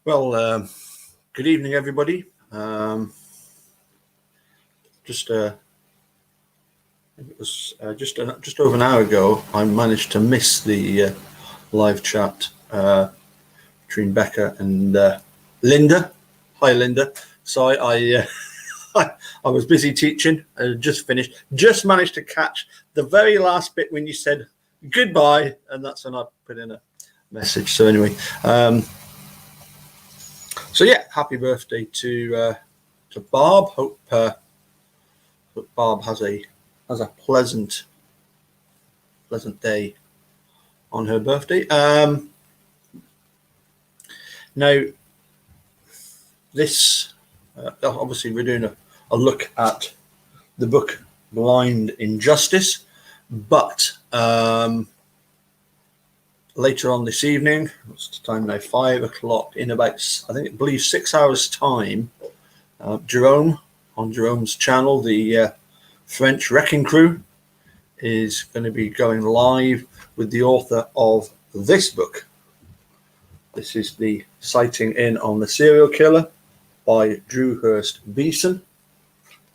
Well, good evening, everybody. It was just over an hour ago. I managed to miss the live chat between Becca and Linda. Hi, Linda. So I I was busy teaching. Just finished. Just managed to catch the very last bit when you said goodbye, and that's when I put in a message. So anyway. So yeah, happy birthday to Barb. Hope Barb has a pleasant day on her birthday. Now, this obviously we're doing a look at the book Blind Injustice, but later on this evening, what's the time now? 5 o'clock. In about, I believe 6 hours time, Jerome on Jerome's channel, the French Wrecking Crew, is going to be going live with the author of this book. This is the Sighting In on the Serial Killer by Drew Hurst Beeson.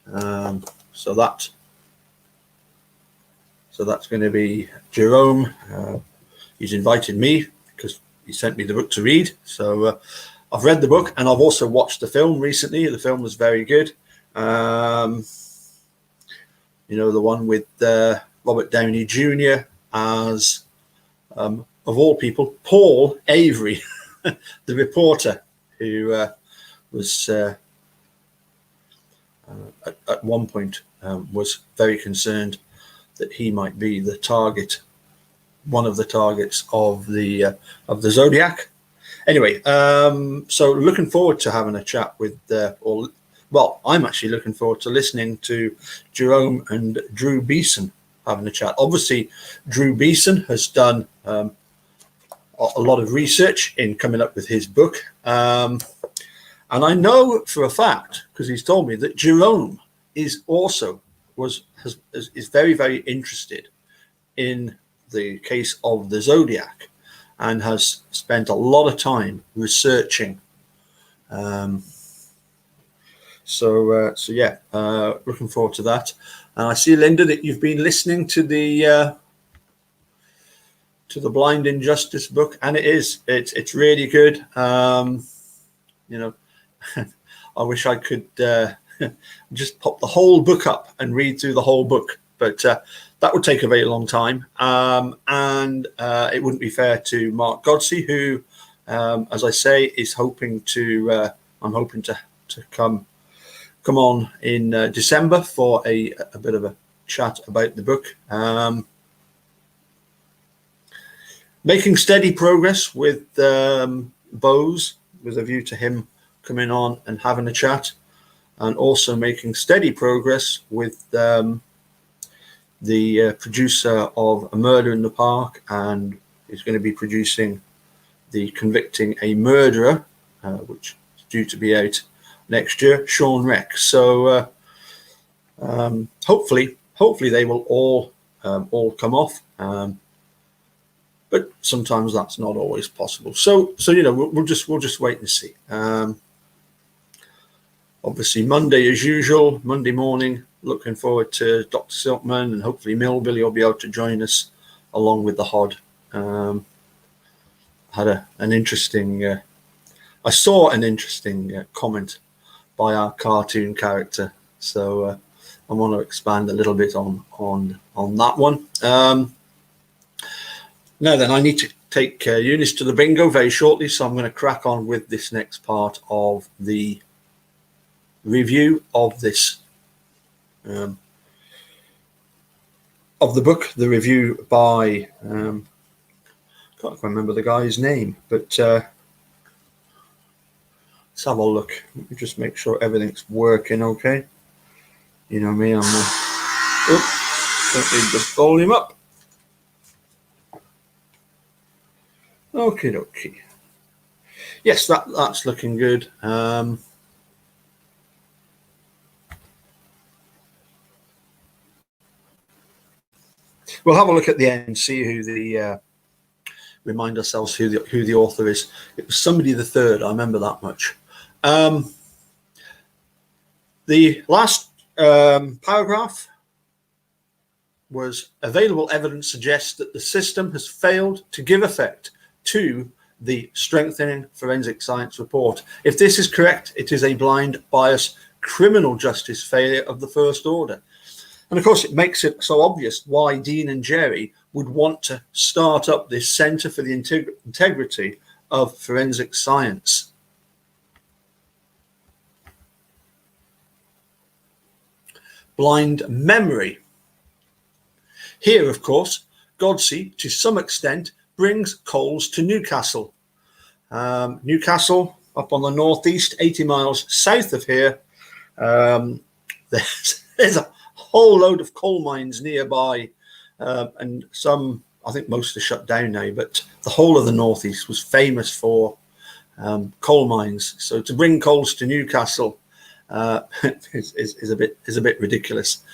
So that's going to be Jerome. He's invited me because he sent me the book to read. So I've read the book and I've also watched the film recently. The film was very good. You know, the one with Robert Downey Jr. as, of all people, Paul Avery, the reporter who was at one point was very concerned that he might be the target, one of the targets of the Zodiac. Anyway, so looking forward to having a chat with, I'm actually looking forward to listening to Jerome and Drew Beeson having a chat. Obviously, Drew Beeson has done a lot of research in coming up with his book. And I know for a fact, because he's told me, that Jerome is very, very interested in the case of the Zodiac and has spent a lot of time researching. So yeah, looking forward to that. And I see, Linda, that you've been listening to the Blind Injustice book, and it's really good. You know, I wish I could just pop the whole book up and read through the whole book, but that would take a very long time, and it wouldn't be fair to Mark Godsey, who, as I say, is hoping to. I'm hoping to come on in December for a bit of a chat about the book. Making steady progress with Bose, with a view to him coming on and having a chat, and also making steady progress with the producer of A Murder in the Park, and is going to be producing the Convicting a Murderer, which is due to be out next year, Sean Rex. So hopefully they will all come off, but sometimes that's not always possible. So you know, we'll just wait and see. Obviously, Monday as usual, Monday morning. Looking forward to Dr. Silkman, and hopefully Millbilly will be able to join us along with the Hod. Had an interesting. I saw an interesting comment by our cartoon character, so I want to expand a little bit on that one. Now then, I need to take Eunice to the bingo very shortly, so I'm going to crack on with this next part of the review of this of the book. The review by can't quite remember the guy's name, but let's have a look. Let me just make sure everything's working okay. You know me, don't need the volume up. Okay. Yes, that's looking good. We'll have a look at the end and see who the remind ourselves who the author is. It was somebody the third. I remember that much. The last paragraph was available evidence suggests that the system has failed to give effect to the strengthening forensic science report. If this is correct, it is a blind, biased, criminal justice failure of the first order. And of course, it makes it so obvious why Dean and Jerry would want to start up this Center for the Integrity of Forensic Science. Blind memory. Here, of course, Godsey, to some extent, brings Coles to Newcastle. Newcastle, up on the northeast, 80 miles south of here. There's a whole load of coal mines nearby, and some, I think most are shut down now, but the whole of the northeast was famous for coal mines. So to bring Coles to Newcastle is a bit ridiculous.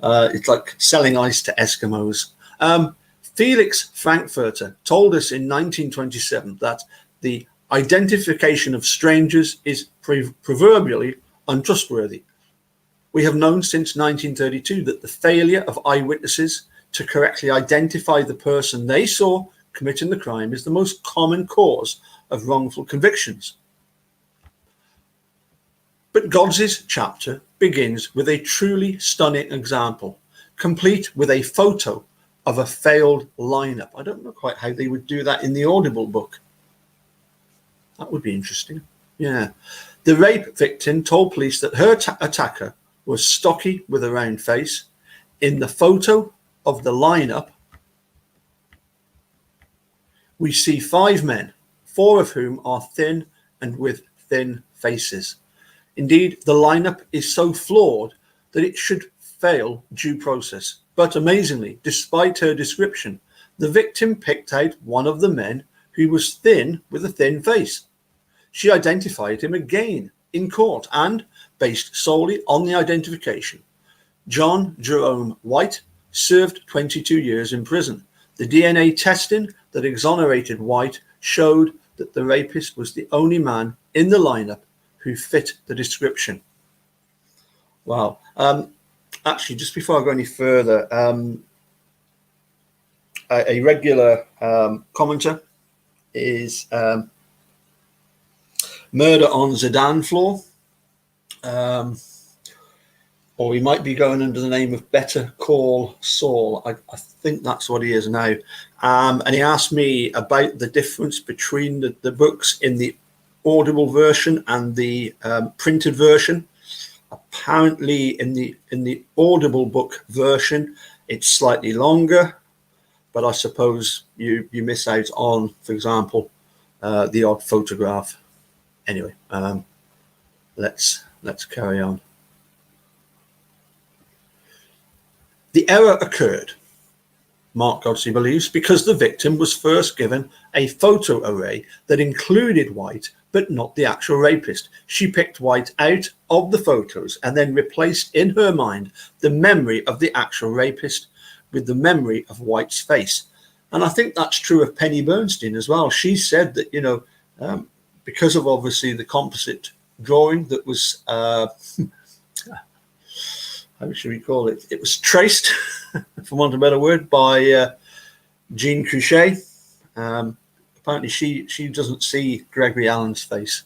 It's like selling ice to Eskimos. Felix Frankfurter told us in 1927 that the identification of strangers is proverbially untrustworthy. We have known since 1932 that the failure of eyewitnesses to correctly identify the person they saw committing the crime is the most common cause of wrongful convictions. But Godsey's chapter begins with a truly stunning example, complete with a photo of a failed lineup. I don't know quite how they would do that in the Audible book. That would be interesting. Yeah. The rape victim told police that her attacker was stocky with a round face. In the photo of the lineup, we see 5 men, 4 of whom are thin and with thin faces. Indeed, the lineup is so flawed that it should fail due process. But amazingly, despite her description, the victim picked out one of the men who was thin with a thin face. She identified him again in court and, based solely on the identification, John Jerome White served 22 years in prison. The DNA testing that exonerated White showed that the rapist was the only man in the lineup who fit the description. Wow. Actually, just before I go any further, a regular commenter is Murder on Zidane Floor, or we might be going under the name of Better Call Saul. I think that's what he is now. And he asked me about the difference between the books in the Audible version and the printed version. Apparently in the Audible book version, it's slightly longer, but I suppose you miss out on, for example, the odd photograph. Anyway, let's carry on. The error occurred, Mark Godsey believes, because the victim was first given a photo array that included White, but not the actual rapist. She picked White out of the photos and then replaced in her mind the memory of the actual rapist with the memory of White's face. And I think that's true of Penny Bernstein as well. She said that, because of obviously the composite drawing that was, how should we call it? It was traced, for want of a better word, by Jean Couchet. Apparently she doesn't see Gregory Allen's face.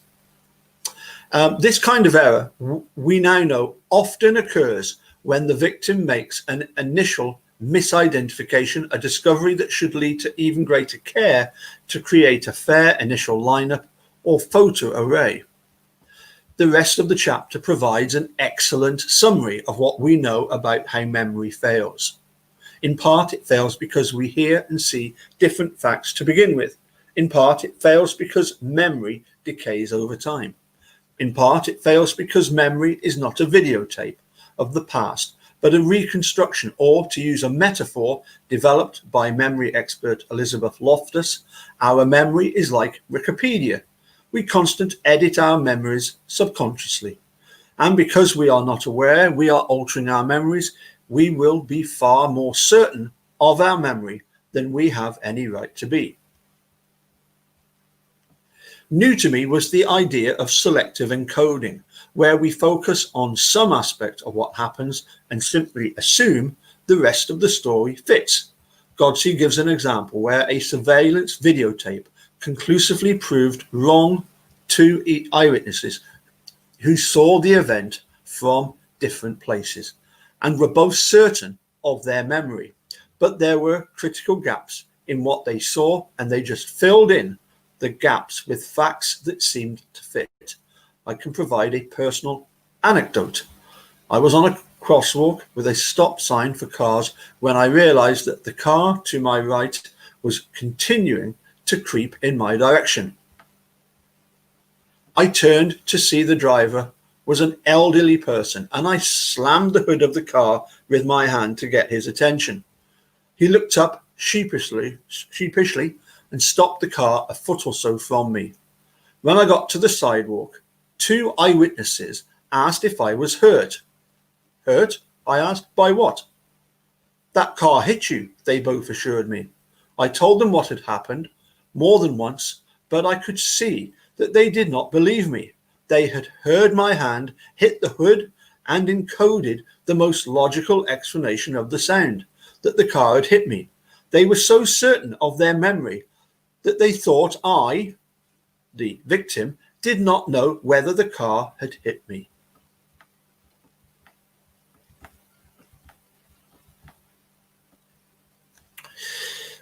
This kind of error, we now know, often occurs when the victim makes an initial misidentification, a discovery that should lead to even greater care to create a fair initial lineup or photo array. The rest of the chapter provides an excellent summary of what we know about how memory fails. In part, it fails because we hear and see different facts to begin with. In part, it fails because memory decays over time. In part, it fails because memory is not a videotape of the past, but a reconstruction, or, to use a metaphor developed by memory expert Elizabeth Loftus, our memory is like Wikipedia. We constantly edit our memories subconsciously. And because we are not aware we are altering our memories, we will be far more certain of our memory than we have any right to be. New to me was the idea of selective encoding, where we focus on some aspect of what happens and simply assume the rest of the story fits. Godsey gives an example where a surveillance videotape conclusively proved wrong two eyewitnesses who saw the event from different places and were both certain of their memory, but there were critical gaps in what they saw, and they just filled in the gaps with facts that seemed to fit. I can provide a personal anecdote. I was on a crosswalk with a stop sign for cars when I realized that the car to my right was continuing to creep in my direction. I turned to see the driver was an elderly person, and I slammed the hood of the car with my hand to get his attention. He looked up sheepishly and stopped the car a foot or so from me. When I got to the sidewalk, two eyewitnesses asked if I was hurt. Hurt? I asked. By what? That car hit you, they both assured me. I told them what had happened more than once, but I could see that they did not believe me. They had heard my hand hit the hood and encoded the most logical explanation of the sound, that the car had hit me. They were so certain of their memory that they thought I, the victim, did not know whether the car had hit me.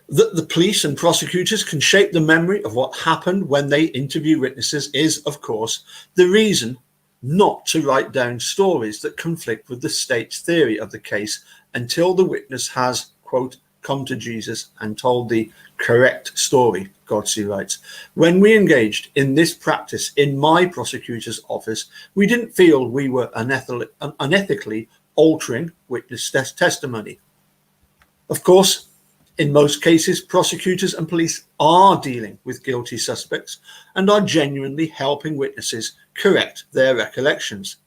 That the police and prosecutors can shape the memory of what happened when they interview witnesses is, of course, the reason not to write down stories that conflict with the state's theory of the case until the witness has, quote, come to Jesus and told the correct story, Godsey writes. When we engaged in this practice in my prosecutor's office, we didn't feel we were unethically altering witness testimony. Of course, in most cases, prosecutors and police are dealing with guilty suspects and are genuinely helping witnesses correct their recollections.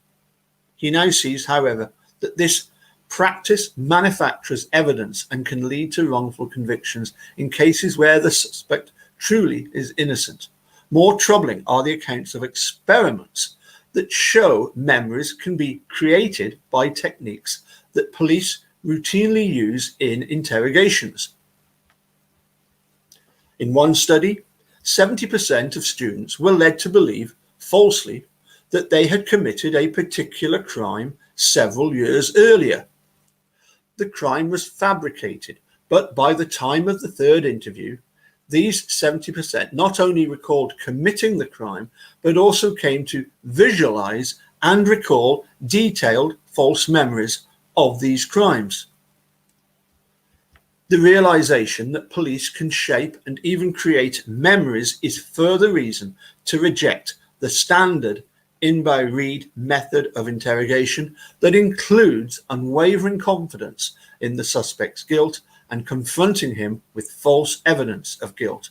He now sees, however, that this practice manufactures evidence and can lead to wrongful convictions in cases where the suspect truly is innocent. More troubling are the accounts of experiments that show memories can be created by techniques that police routinely use in interrogations. In one study, 70% of students were led to believe, falsely, that they had committed a particular crime several years earlier. The crime was fabricated, but by the time of the third interview, these 70% not only recalled committing the crime, but also came to visualize and recall detailed false memories of these crimes. The realization that police can shape and even create memories is further reason to reject the standard in-by-read method of interrogation that includes unwavering confidence in the suspect's guilt and confronting him with false evidence of guilt.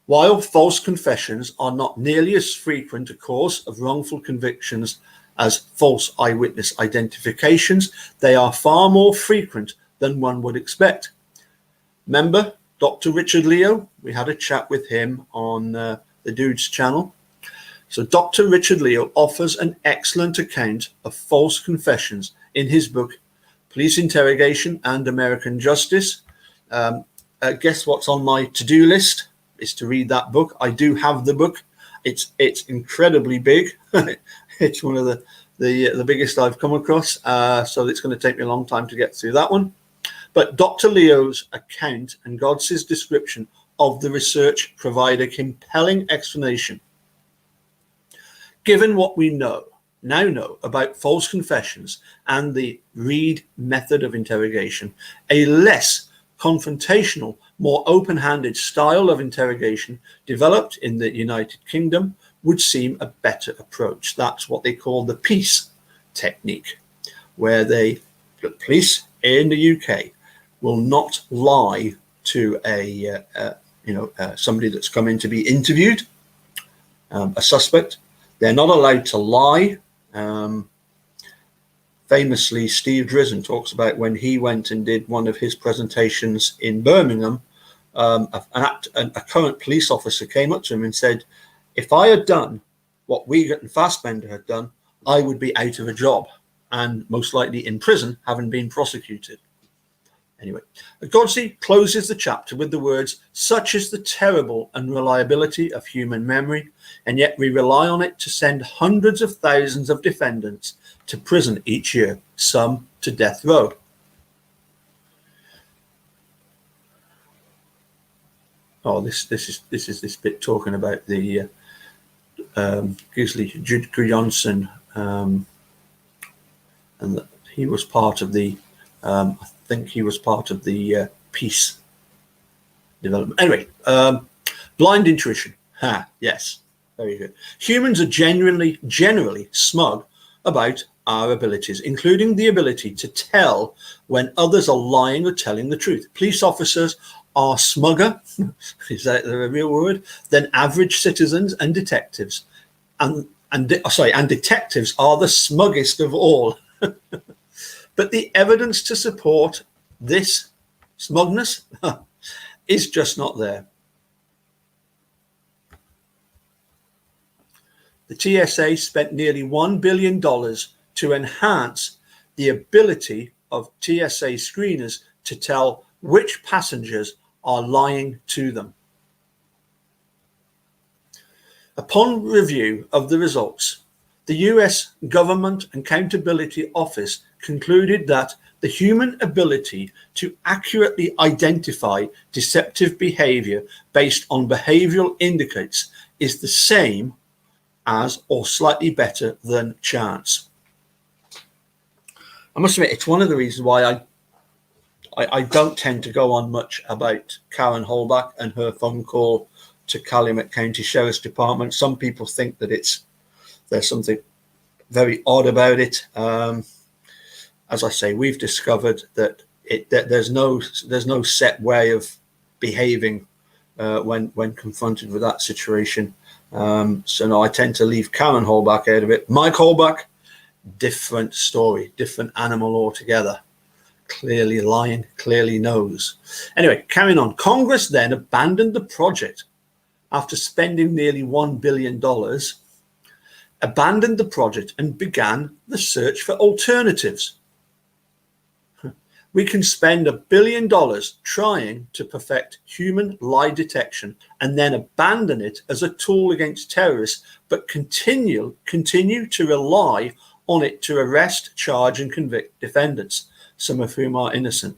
While false confessions are not nearly as frequent a cause of wrongful convictions as false eyewitness identifications, they are far more frequent than one would expect. Remember Dr. Richard Leo? We had a chat with him on the Dude's channel. So Dr. Richard Leo offers an excellent account of false confessions in his book, Police Interrogation and American Justice. Guess what's on my to-do list is to read that book. I do have the book. It's incredibly big. It's one of the biggest I've come across. So it's going to take me a long time to get through that one. But Dr. Leo's account and Godsey's description of the research provide a compelling explanation. Given what we now know about false confessions and the Reed method of interrogation, a less confrontational, more open-handed style of interrogation developed in the United Kingdom would seem a better approach. That's what they call the peace technique, where the police in the UK will not lie to somebody that's come in to be interviewed, a suspect. They're not allowed to lie. Famously, Steve Drizzen talks about when he went and did one of his presentations in Birmingham a current police officer came up to him and said, if I had done what Wiegert and Fassbender had done, I would be out of a job and most likely in prison, having been prosecuted. Anyway, Godsey closes the chapter with the words, such is the terrible unreliability of human memory, and yet we rely on it to send hundreds of thousands of defendants to prison each year, some to death row. Oh, this is this bit talking about the Godsey Williamson, and that he was part of the I think he was part of the peace development. Anyway, blind intuition. Yes, very good. Humans are generally smug about our abilities, including the ability to tell when others are lying or telling the truth. Police officers are smugger, is that a real word, than average citizens and detectives. And detectives are the smuggest of all. But the evidence to support this smugness is just not there. The TSA spent nearly $1 billion to enhance the ability of TSA screeners to tell which passengers are lying to them. Upon review of the results, the US Government Accountability Office concluded that the human ability to accurately identify deceptive behavior based on behavioral indicates is the same as or slightly better than chance. I must admit, it's one of the reasons why I don't tend to go on much about Karen Holbach and her phone call to Calumet County Sheriff's Department. Some people think that there's something very odd about it. As I say, we've discovered that there's no set way of behaving when confronted with that situation. So no, I tend to leave Karen Holbach out of it. Mike Holbach, different story, different animal altogether. Clearly lying, clearly knows. Anyway, carrying on. Congress then abandoned the project after spending nearly $1 billion, abandoned the project and began the search for alternatives. We can spend $1 billion trying to perfect human lie detection and then abandon it as a tool against terrorists, but continue to rely on it to arrest, charge, and convict defendants, some of whom are innocent.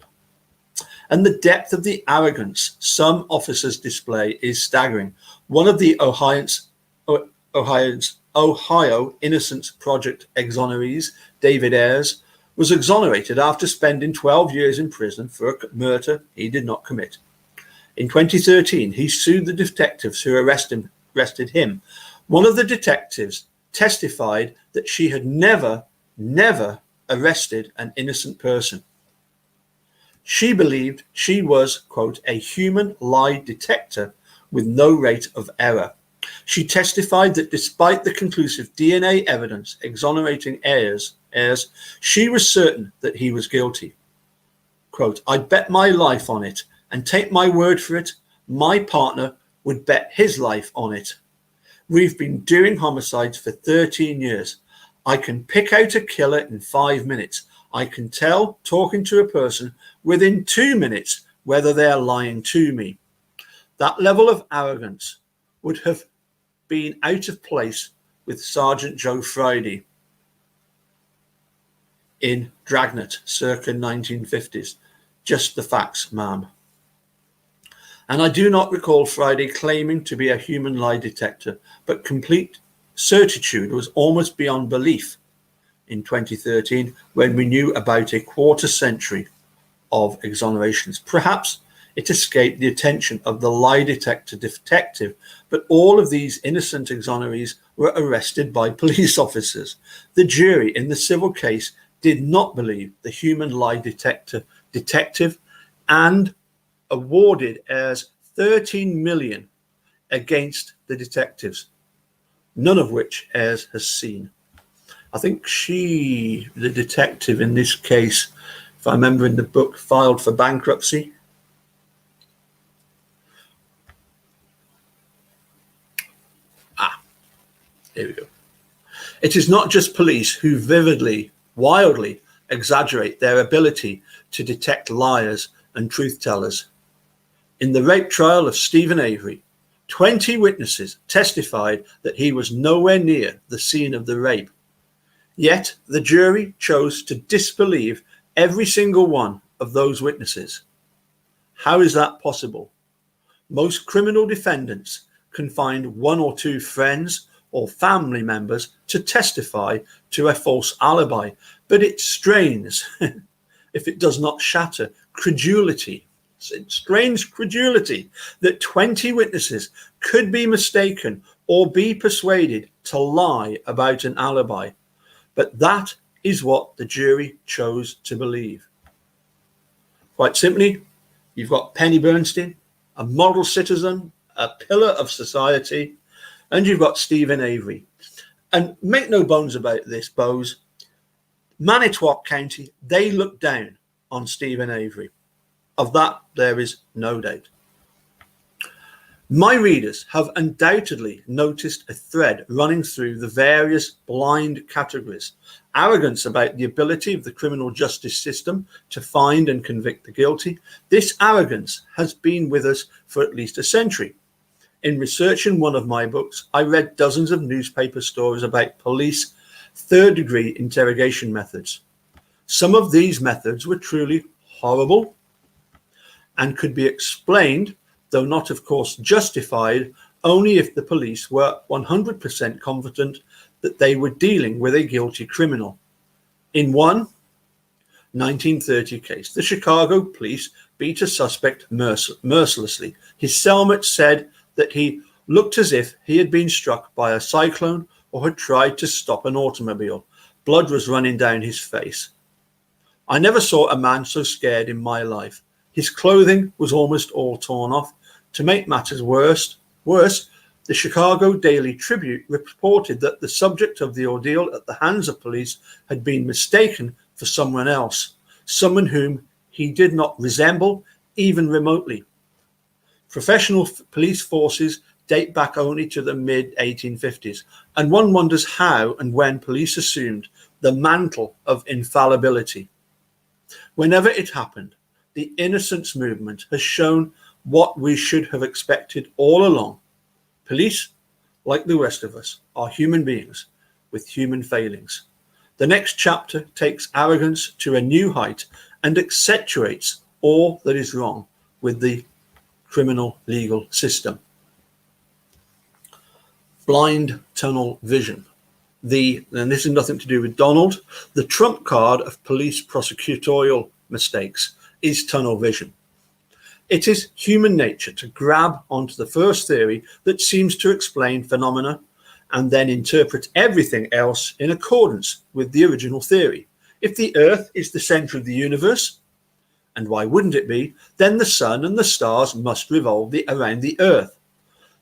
And the depth of the arrogance some officers display is staggering. One of the Ohio Innocence Project exonerees, David Ayers, was exonerated after spending 12 years in prison for a murder he did not commit. In 2013, he sued the detectives who arrested him. One of the detectives testified that she had never arrested an innocent person. She believed she was, quote, a human lie detector with no rate of error. She testified that despite the conclusive DNA evidence exonerating Ayers, she was certain that he was guilty. Quote, I'd bet my life on it, and take my word for it, my partner would bet his life on it. We've been doing homicides for 13 years. I can pick out a killer in 5 minutes. I can tell, talking to a person, within 2 minutes whether they are lying to me. That level of arrogance would have been out of place with Sergeant Joe Friday in Dragnet circa 1950s. Just the facts, ma'am. And I do not recall Friday claiming to be a human lie detector, but complete certitude was almost beyond belief in 2013 when we knew about a quarter century of exonerations. Perhaps it escaped the attention of the lie detector detective, but all of these innocent exonerees were arrested by police officers. The jury in the civil case did not believe the human lie detector detective and awarded as $13 million against the detectives, none of which Ayers has seen. I think the detective in this case, if I remember in the book, filed for bankruptcy. Here we go. It is not just police who vividly, wildly exaggerate their ability to detect liars and truth tellers. In the rape trial of Stephen Avery, 20 witnesses testified that he was nowhere near the scene of the rape. Yet the jury chose to disbelieve every single one of those witnesses. How is that possible? Most criminal defendants can find one or two friends or family members to testify to a false alibi, but it strains if it does not shatter credulity. It strains credulity that 20 witnesses could be mistaken or be persuaded to lie about an alibi. But that is what the jury chose to believe. Quite simply, you've got Penny Bernstein, a model citizen, a pillar of society, and you've got Stephen Avery. And make no bones about this, Bose, Manitowoc County, they look down on Stephen Avery. Of that, there is no doubt. My readers have undoubtedly noticed a thread running through the various blind categories. Arrogance about the ability of the criminal justice system to find and convict the guilty. This arrogance has been with us for at least a century. In researching one of my books, I read dozens of newspaper stories about police third-degree interrogation methods. Some of these methods were truly horrible and could be explained, though not, of course, justified, only if the police were 100% confident that they were dealing with a guilty criminal. In one 1930 case, the Chicago police beat a suspect mercilessly. His cellmate said that he looked as if he had been struck by a cyclone or had tried to stop an automobile. Blood was running down his face. I never saw a man so scared in my life. His clothing was almost all torn off. To make matters worse, the Chicago Daily Tribune reported that the subject of the ordeal at the hands of police had been mistaken for someone else, someone whom he did not resemble even remotely. Professional police forces date back only to the mid-1850s, and one wonders how and when police assumed the mantle of infallibility. Whenever it happened, the innocence movement has shown what we should have expected all along. Police, like the rest of us, are human beings with human failings. The next chapter takes arrogance to a new height and accentuates all that is wrong with the criminal legal system. Blind tunnel vision. And this is nothing to do with Donald, the trump card of police prosecutorial mistakes is tunnel vision. It is human nature to grab onto the first theory that seems to explain phenomena and then interpret everything else in accordance with the original theory. If the Earth is the center of the universe, and why wouldn't it be, then the sun and the stars must revolve around the Earth.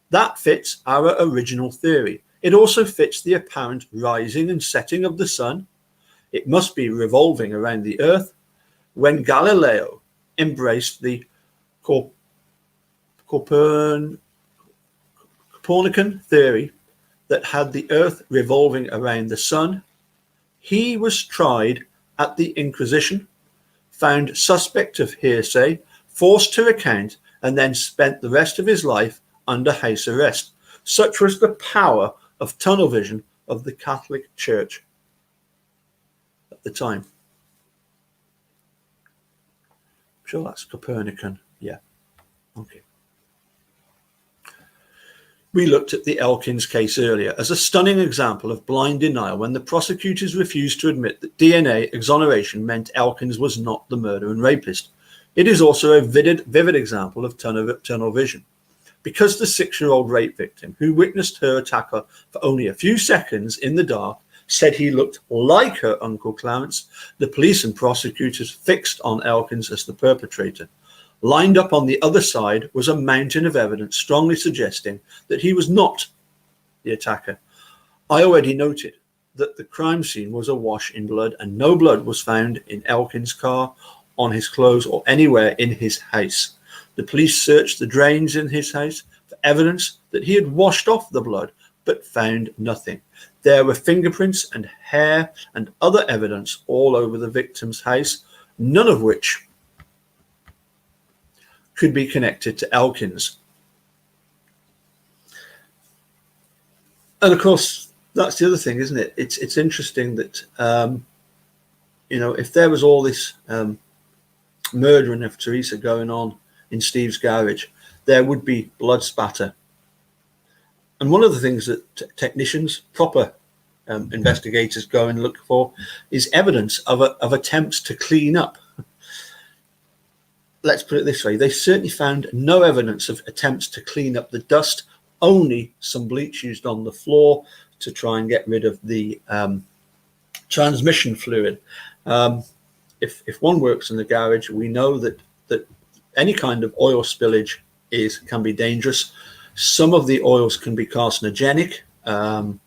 That fits our original theory. It also fits the apparent rising and setting of the sun. It must be revolving around the Earth. When Galileo embraced the Copernican theory that had the Earth revolving around the sun, he was tried at the Inquisition, found suspect of hearsay, forced to recount, and then spent the rest of his life under house arrest. Such was the power of tunnel vision of the Catholic Church at the time. I'm sure that's Copernican. Yeah. Okay. We looked at the Elkins case earlier as a stunning example of blind denial when the prosecutors refused to admit that DNA exoneration meant Elkins was not the murderer and rapist. It is also a vivid example of tunnel vision. Because the 6-year-old rape victim, who witnessed her attacker for only a few seconds in the dark, said he looked like her Uncle Clarence, the police and prosecutors fixed on Elkins as the perpetrator. Lined up on the other side was a mountain of evidence strongly suggesting that he was not the attacker. I already noted that the crime scene was awash in blood and no blood was found in Elkins' car, on his clothes or anywhere in his house. The police searched the drains in his house for evidence that he had washed off the blood but found nothing. There were fingerprints and hair and other evidence all over the victim's house, none of which could be connected to Elkins. And of course, that's the other thing, isn't it? It's interesting that, if there was all this murdering of Teresa going on in Steve's garage, there would be blood spatter. And one of the things that technicians, proper investigators, go and look for is evidence of attempts to clean up. Let's put it this way. They certainly found no evidence of attempts to clean up the dust, only some bleach used on the floor to try and get rid of the transmission fluid. If one works in the garage, we know that any kind of oil spillage can be dangerous. Some of the oils can be carcinogenic. For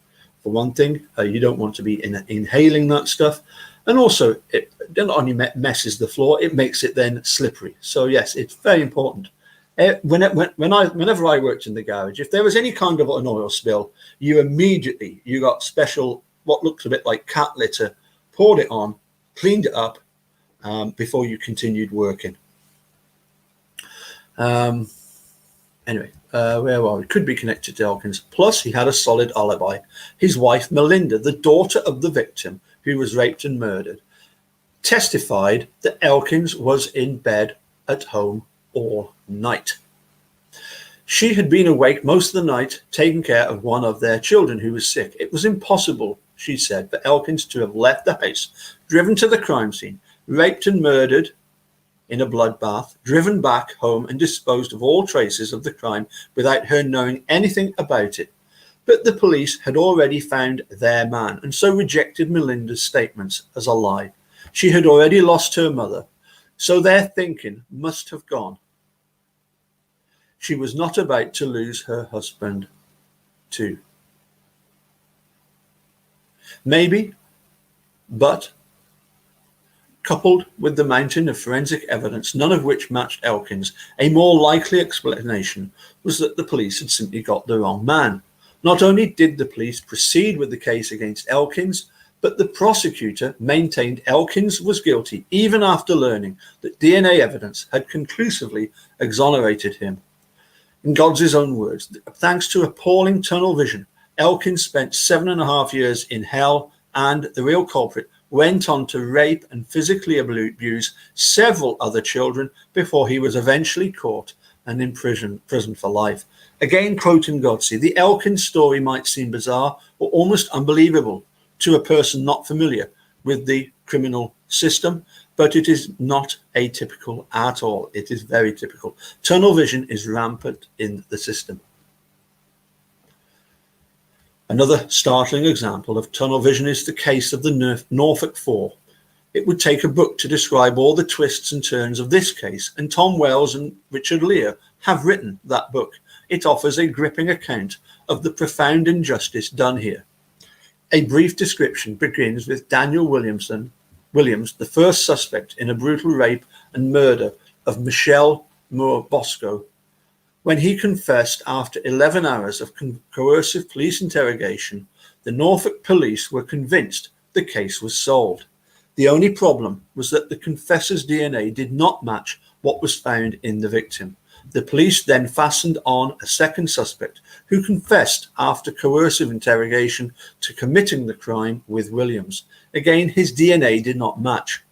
one thing, you don't want to be inhaling that stuff. And also, it not only messes the floor, it makes it then slippery. So yes, it's very important. Whenever I worked in the garage, if there was any kind of an oil spill, you got special, what looks a bit like cat litter, poured it on, cleaned it up before you continued working. Anyway, where are we? Could be connected to Elkins. Plus, he had a solid alibi. His wife, Melinda, the daughter of the victim who was raped and murdered, testified that Elkins was in bed at home all night. She had been awake most of the night, taking care of one of their children who was sick. It was impossible, she said, for Elkins to have left the house, driven to the crime scene, raped and murdered in a bloodbath, driven back home and disposed of all traces of the crime without her knowing anything about it. But the police had already found their man and so rejected Melinda's statements as a lie. She had already lost her mother, so their thinking must have gone. She was not about to lose her husband too. Maybe, but coupled with the mountain of forensic evidence, none of which matched Elkins, a more likely explanation was that the police had simply got the wrong man. Not only did the police proceed with the case against Elkins, but the prosecutor maintained Elkins was guilty even after learning that DNA evidence had conclusively exonerated him. In Godsey's own words, thanks to appalling tunnel vision, Elkins spent 7.5 years in hell, and the real culprit went on to rape and physically abuse several other children before he was eventually caught and in prison for life. Again, quoting Godsey, the Elkins story might seem bizarre or almost unbelievable to a person not familiar with the criminal system, but it is not atypical at all. It is very typical. Tunnel vision is rampant in the system. Another startling example of tunnel vision is the case of the Norfolk Four. It would take a book to describe all the twists and turns of this case, and Tom Wells and Richard Lear have written that book. It offers a gripping account of the profound injustice done here. A brief description begins with Daniel Williams, the first suspect in a brutal rape and murder of Michelle Moore Bosco. When he confessed after 11 hours of coercive police interrogation, the Norfolk police were convinced the case was solved. The only problem was that the confessor's DNA did not match what was found in the victim. The police then fastened on a second suspect who confessed after coercive interrogation to committing the crime with Williams. Again, his DNA did not match.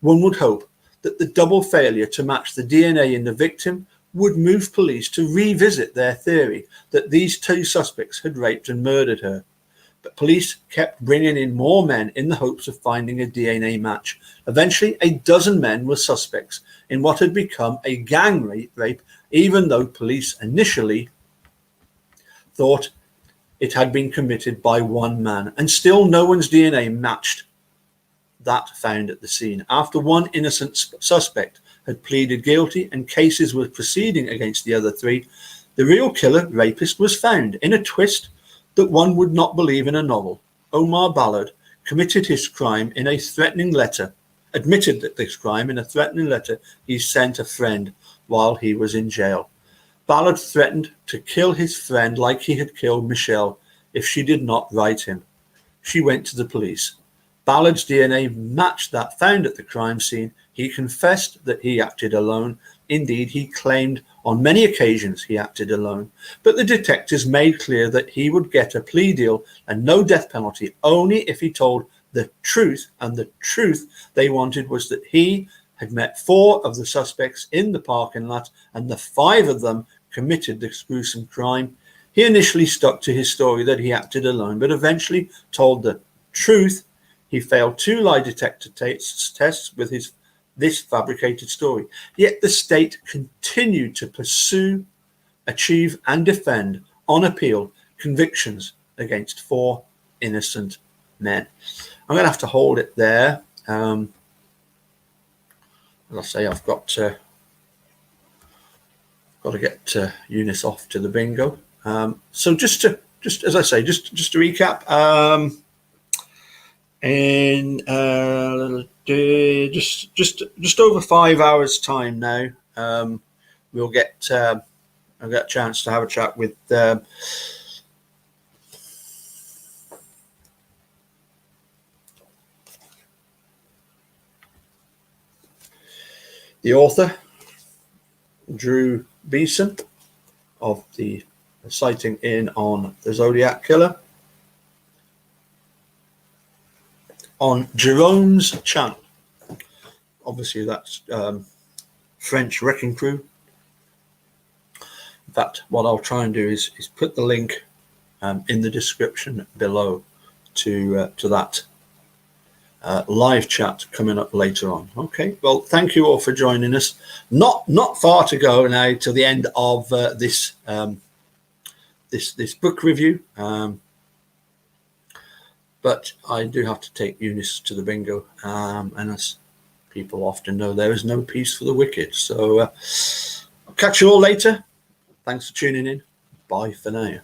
One would hope that the double failure to match the DNA in the victim would move police to revisit their theory that these two suspects had raped and murdered her. But police kept bringing in more men in the hopes of finding a DNA match. Eventually, a dozen men were suspects in what had become a gang rape, even though police initially thought it had been committed by one man. And still no one's DNA matched that found at the scene. After one innocent suspect had pleaded guilty and cases were proceeding against the other three, the real killer rapist was found. In a twist that one would not believe in a novel, Omar Ballard committed his crime in a threatening letter, admitted that this crime in a threatening letter he sent a friend while he was in jail. Ballard threatened to kill his friend like he had killed Michelle. if she did not write him. She went to the police. Ballard's DNA matched that found at the crime scene. He confessed that he acted alone. Indeed, he claimed on many occasions he acted alone. But the detectives made clear that he would get a plea deal and no death penalty only if he told the truth. And the truth they wanted was that he had met 4 of the suspects in the parking lot and the 5 of them committed this gruesome crime. He initially stuck to his story that he acted alone, but eventually told the truth. He failed 2 lie detector tests with this fabricated story. Yet the state continued to pursue, achieve, and defend on appeal convictions against 4 innocent men. I'm going to have to hold it there. As I say, I've got to get Eunice off to the bingo. So just as I say, just to recap. In just over 5 hours time now, we'll get I'll get a chance to have a chat with the author, Drew Beeson, of the sighting in on the Zodiac Killer, on Jerome's channel. Obviously, that's French Wrecking Crew. In fact, what I'll try and do is put the link in the description below to that live chat coming up later on. Okay, well, thank you all for joining us. Not far to go now to the end of this book review. But I do have to take Eunice to the bingo, and as people often know, there is no peace for the wicked. So I'll catch you all later. Thanks for tuning in. Bye for now.